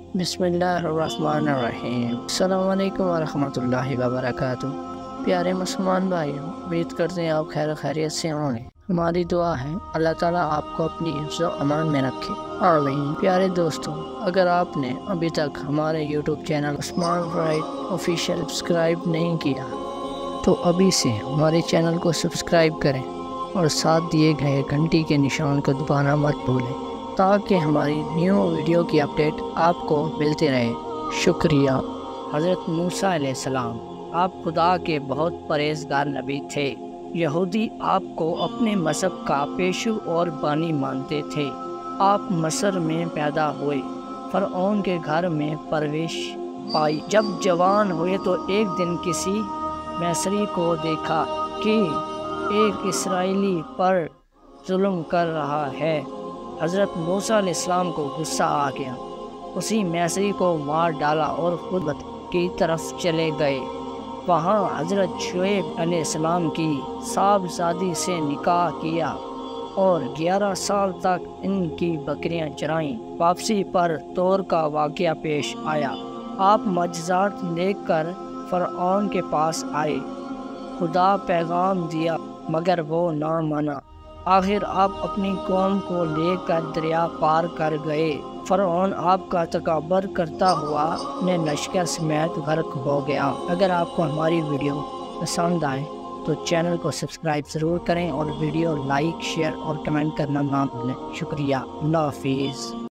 बिस्मिल्लाहिर्रहमानिर्रहीम। अस्सलाम वालेकुम वरहमतुल्लाहि वबरकातुह। प्यारे मुसलमान भाइयों, उम्मीद करते हैं आप खैर खैरियत से होंगे। हमारी दुआ है अल्लाह ताला आपको अपनी हिफ्ज़ व अमान में रखे। आमीन। प्यारे दोस्तों, अगर आपने अभी तक हमारे YouTube channel Usman right official subscribe नहीं किया तो अभी से हमारे चैनल को सब्सक्राइब करें और साथ दिए गए घंटी के निशान को दबाना मत भूलें ताकि हमारी न्यू वीडियो की अपडेट आपको मिलती रहे। शुक्रिया। हज़रत मूसा अलैहिस्सलाम, आप खुदा के बहुत परहेज़गार नबी थे। यहूदी आपको अपने मज़हब का पेशु और बानी मानते थे। आप मस्र में पैदा हुए, फ़िरऔन के घर में परवरिश पाई। जब जवान हुए तो एक दिन किसी मिस्री को देखा कि एक इस्राएली पर जुल्म कर रहा है। हज़रत मूसा अलैहिस्सलाम को गुस्सा आ गया, उसी मिस्री को मार डाला और खुद की तरफ चले गए। वहाँ हज़रत शुएब अलैहिस्सलाम की साहबजादी से निकाह किया और 11 साल तक इनकी बकरियां चराईं। वापसी पर तौर का वाक़या पेश आया। आप मजज़ात लेकर फ़िरऔन के पास आए। खुदा पैगाम दिया मगर वो ना माना। आखिर आप अपनी कौम को लेकर दरिया पार कर गए। फ़िरऔन आपका तकब्बुर करता हुआ अपने लश्कर समेत गर्क हो गया। अगर आपको हमारी वीडियो पसंद आए तो चैनल को सब्सक्राइब ज़रूर करें और वीडियो लाइक, शेयर और कमेंट करना ना भूलें। शुक्रिया। अल्लाह हाफिज़।